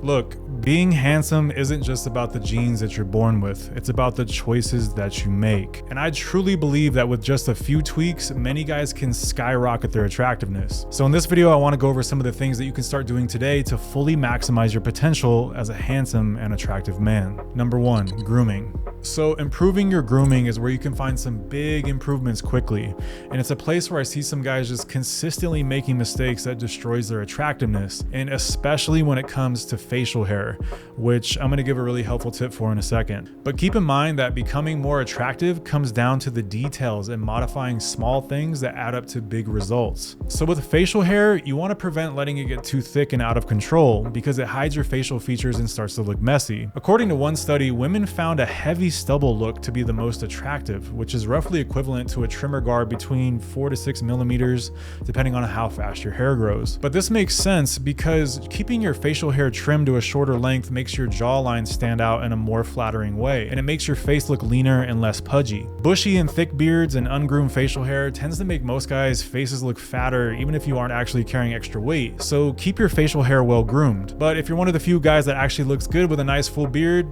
Look, being handsome isn't just about the genes that you're born with, it's about the choices that you make. And I truly believe that with just a few tweaks, many guys can skyrocket their attractiveness. So in this video, I want to go over some of the things that you can start doing today to fully maximize your potential as a handsome and attractive man. Number 1, grooming. So improving your grooming is where you can find some big improvements quickly. And it's a place where I see some guys just consistently making mistakes that destroys their attractiveness. And especially when it comes to facial hair, which I'm going to give a really helpful tip for in a second. But keep in mind that becoming more attractive comes down to the details and modifying small things that add up to big results. So with facial hair, you want to prevent letting it get too thick and out of control because it hides your facial features and starts to look messy. According to one study, women found a heavy stubble look to be the most attractive, which is roughly equivalent to a trimmer guard between 4 to 6 millimeters, depending on how fast your hair grows. But this makes sense because keeping your facial hair trimmed to a shorter length makes your jawline stand out in a more flattering way, and it makes your face look leaner and less pudgy. Bushy and thick beards and ungroomed facial hair tends to make most guys' faces look fatter even if you aren't actually carrying extra weight, so keep your facial hair well groomed. But if you're one of the few guys that actually looks good with a nice full beard,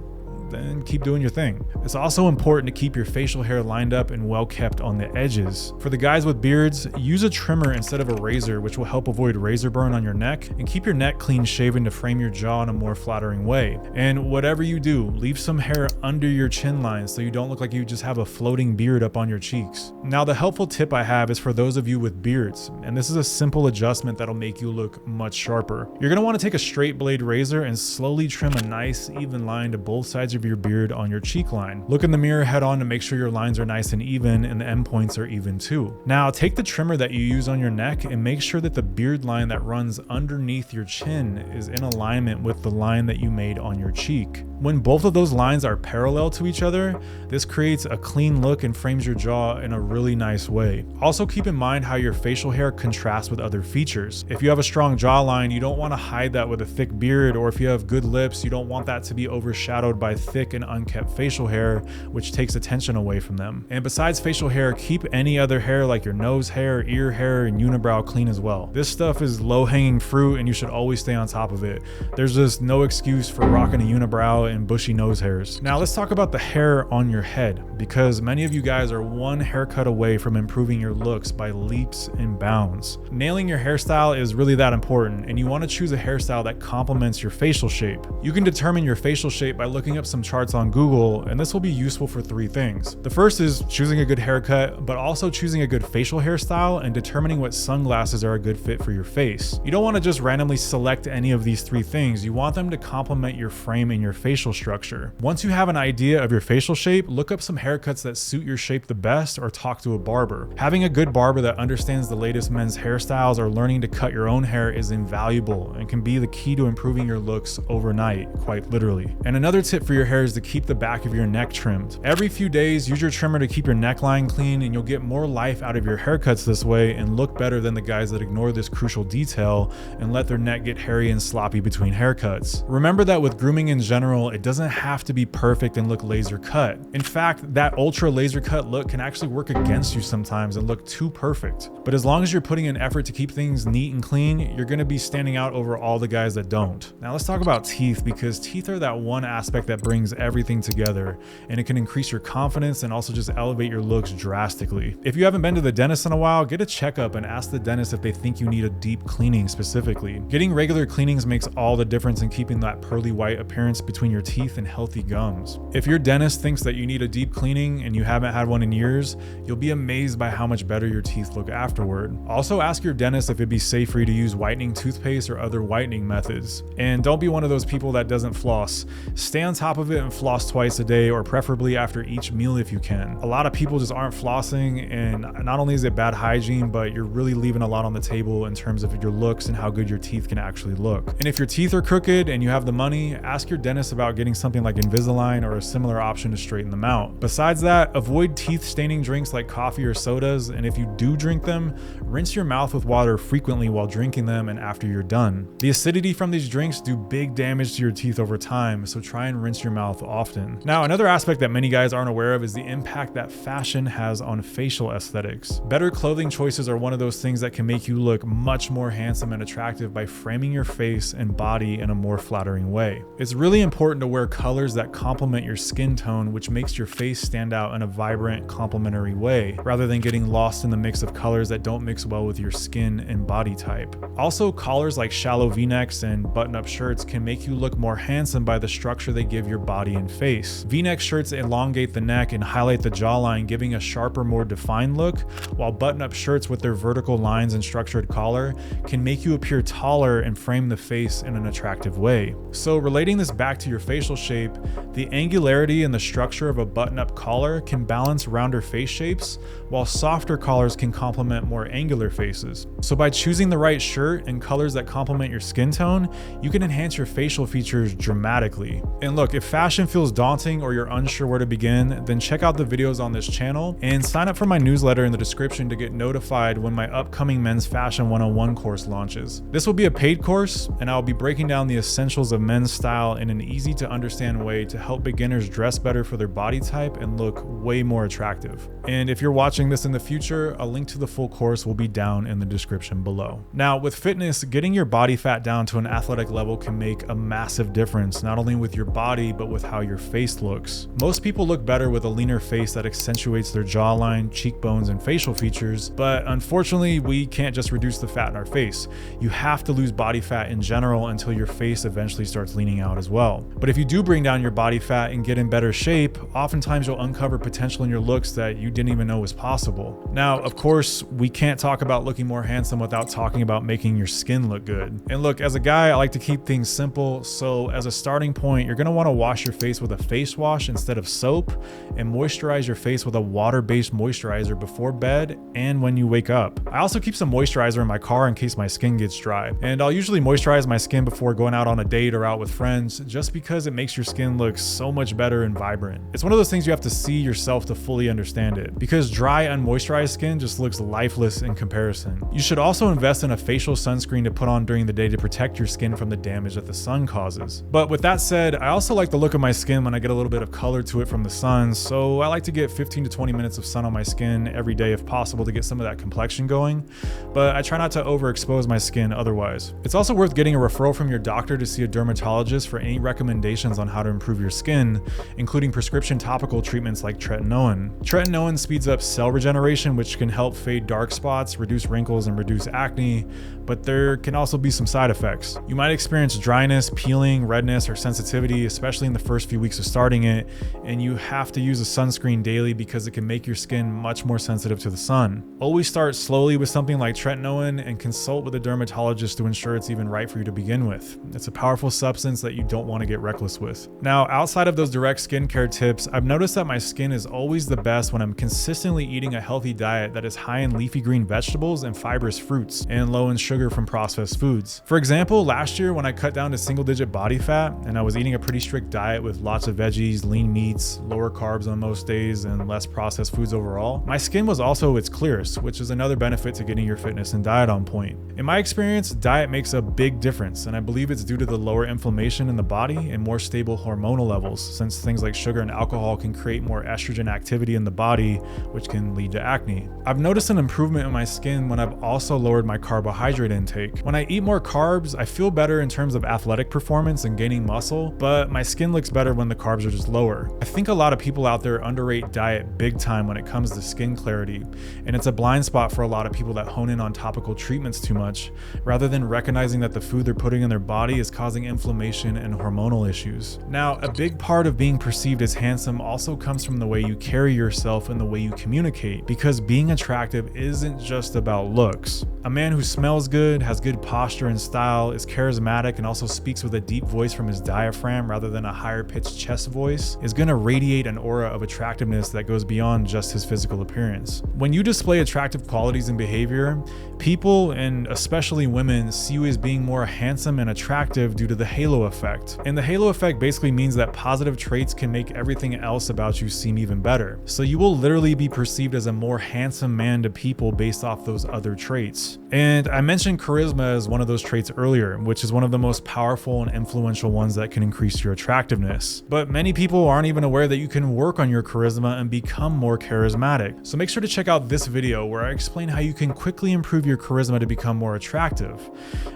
then keep doing your thing. It's also important to keep your facial hair lined up and well kept on the edges. For the guys with beards, use a trimmer instead of a razor, which will help avoid razor burn on your neck, and keep your neck clean shaven to frame your jaw in a more flattering way. And whatever you do, leave some hair under your chin line so you don't look like you just have a floating beard up on your cheeks. Now, the helpful tip I have is for those of you with beards, and this is a simple adjustment that'll make you look much sharper. You're gonna want to take a straight blade razor and slowly trim a nice even line to both sides of your beard on your cheek line. Look in the mirror head on to make sure your lines are nice and even and the end points are even too. Now take the trimmer that you use on your neck and make sure that the beard line that runs underneath your chin is in alignment with the line that you made on your cheek. When both of those lines are parallel to each other, this creates a clean look and frames your jaw in a really nice way. Also keep in mind how your facial hair contrasts with other features. If you have a strong jawline, you don't want to hide that with a thick beard, or if you have good lips, you don't want that to be overshadowed by thick and unkept facial hair, which takes attention away from them. And besides facial hair, keep any other hair like your nose hair, ear hair, and unibrow clean as well. This stuff is low-hanging fruit and you should always stay on top of it. There's just no excuse for rocking a unibrow and bushy nose hairs. Now let's talk about the hair on your head, because many of you guys are one haircut away from improving your looks by leaps and bounds. Nailing your hairstyle is really that important, and you want to choose a hairstyle that complements your facial shape. You can determine your facial shape by looking up some charts on Google, and this will be useful for 3 things. The first is choosing a good haircut, but also choosing a good facial hairstyle and determining what sunglasses are a good fit for your face. You don't want to just randomly select any of these 3 things. You want them to complement your frame and your facial structure. Once you have an idea of your facial shape, look up some haircuts that suit your shape the best or talk to a barber. Having a good barber that understands the latest men's hairstyles or learning to cut your own hair is invaluable and can be the key to improving your looks overnight, quite literally. And another tip for your hair is to keep the back of your neck trimmed. Every few days, use your trimmer to keep your neckline clean, and you'll get more life out of your haircuts this way and look better than the guys that ignore this crucial detail and let their neck get hairy and sloppy between haircuts. Remember that with grooming in general, it doesn't have to be perfect and look laser cut. In fact, that ultra laser cut look can actually work against you sometimes and look too perfect. But as long as you're putting in effort to keep things neat and clean, you're gonna be standing out over all the guys that don't. Now let's talk about teeth, because teeth are that one aspect that brings everything together, and it can increase your confidence and also just elevate your looks drastically. If you haven't been to the dentist in a while, get a checkup and ask the dentist if they think you need a deep cleaning specifically. Getting regular cleanings makes all the difference in keeping that pearly white appearance between your teeth and healthy gums. If your dentist thinks that you need a deep cleaning and you haven't had one in years, you'll be amazed by how much better your teeth look afterward. Also ask your dentist if it'd be safe for you to use whitening toothpaste or other whitening methods. And don't be one of those people that doesn't floss. Stay on top of it and floss twice a day, or preferably after each meal if you can. A lot of people just aren't flossing, and not only is it bad hygiene, but you're really leaving a lot on the table in terms of your looks and how good your teeth can actually look. And if your teeth are crooked and you have the money, ask your dentist about about getting something like Invisalign or a similar option to straighten them out. Besides that, avoid teeth staining drinks like coffee or sodas, and if you do drink them, rinse your mouth with water frequently while drinking them and after you're done. The acidity from these drinks do big damage to your teeth over time, so try and rinse your mouth often. Now, another aspect that many guys aren't aware of is the impact that fashion has on facial aesthetics. Better clothing choices are one of those things that can make you look much more handsome and attractive by framing your face and body in a more flattering way. It's really important to wear colors that complement your skin tone, which makes your face stand out in a vibrant, complementary way, rather than getting lost in the mix of colors that don't mix well with your skin and body type. Also, collars like shallow V-necks and button-up shirts can make you look more handsome by the structure they give your body and face. V-neck shirts elongate the neck and highlight the jawline, giving a sharper, more defined look, while button-up shirts with their vertical lines and structured collar can make you appear taller and frame the face in an attractive way. So relating this back to your facial shape, the angularity and the structure of a button-up collar can balance rounder face shapes, while softer collars can complement more angular faces. So by choosing the right shirt and colors that complement your skin tone, you can enhance your facial features dramatically. And look, if fashion feels daunting or you're unsure where to begin, then check out the videos on this channel and sign up for my newsletter in the description to get notified when my upcoming Men's Fashion 101 course launches. This will be a paid course, and I'll be breaking down the essentials of men's style in an easy to understand way to help beginners dress better for their body type and look way more attractive. And if you're watching this in the future, a link to the full course will be down in the description below. Now, with fitness, getting your body fat down to an athletic level can make a massive difference, not only with your body, but with how your face looks. Most people look better with a leaner face that accentuates their jawline, cheekbones, and facial features, but unfortunately, we can't just reduce the fat in our face. You have to lose body fat in general until your face eventually starts leaning out as well. But if you do bring down your body fat and get in better shape, oftentimes you'll uncover potential in your looks that you didn't even know was possible. Now, of course, we can't talk about looking more handsome without talking about making your skin look good. And look, as a guy, I like to keep things simple, so as a starting point, you're gonna wanna wash your face with a face wash instead of soap, and moisturize your face with a water-based moisturizer before bed and when you wake up. I also keep some moisturizer in my car in case my skin gets dry, and I'll usually moisturize my skin before going out on a date or out with friends, just because it makes your skin look so much better and vibrant. It's one of those things you have to see yourself to fully understand it, because dry, unmoisturized skin just looks lifeless in comparison. You should also invest in a facial sunscreen to put on during the day to protect your skin from the damage that the sun causes. But with that said, I also like the look of my skin when I get a little bit of color to it from the sun, so I like to get 15 to 20 minutes of sun on my skin every day if possible to get some of that complexion going, but I try not to overexpose my skin otherwise. It's also worth getting a referral from your doctor to see a dermatologist for any recommendations on how to improve your skin, including prescription topical treatments like tretinoin. Tretinoin speeds up cell regeneration, which can help fade dark spots, reduce wrinkles, and reduce acne, but there can also be some side effects. You might experience dryness, peeling, redness, or sensitivity, especially in the first few weeks of starting it, and you have to use a sunscreen daily because it can make your skin much more sensitive to the sun. Always start slowly with something like tretinoin and consult with a dermatologist to ensure it's even right for you to begin with. It's a powerful substance that you don't want to get reckless with. Now, outside of those direct skincare tips, I've noticed that my skin is always the best when I'm consistently eating a healthy diet that is high in leafy green vegetables and fibrous fruits, and low in sugar from processed foods. For example, last year when I cut down to single-digit body fat and I was eating a pretty strict diet with lots of veggies, lean meats, lower carbs on most days, and less processed foods overall, my skin was also its clearest, which is another benefit to getting your fitness and diet on point. In my experience, diet makes a big difference, and I believe it's due to the lower inflammation in the body and more stable hormonal levels, since things like sugar and alcohol can create more estrogen activity in the body, which can lead to acne. I've noticed an improvement in my skin when I've also lowered my carbohydrate intake. When I eat more carbs, I feel better in terms of athletic performance and gaining muscle, but my skin looks better when the carbs are just lower. I think a lot of people out there underrate diet big time when it comes to skin clarity, and it's a blind spot for a lot of people that hone in on topical treatments too much, rather than recognizing that the food they're putting in their body is causing inflammation and hormonal issues. Now, a big part of being perceived as handsome also comes from the way you carry yourself and the way you communicate, because being attractive isn't just about looks. A man who smells good, has good posture and style, is charismatic, and also speaks with a deep voice from his diaphragm rather than a higher pitched chest voice is going to radiate an aura of attractiveness that goes beyond just his physical appearance. When you display attractive qualities and behavior, people, and especially women, see you as being more handsome and attractive due to the halo effect. And the halo effect basically means that positive traits can make everything else about you seem even better. So you will literally be perceived as a more handsome man to people based off those other traits. And I mentioned charisma as one of those traits earlier, which is one of the most powerful and influential ones that can increase your attractiveness. But many people aren't even aware that you can work on your charisma and become more charismatic. So make sure to check out this video where I explain how you can quickly improve your charisma to become more attractive.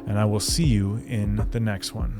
And I will see you in the next one.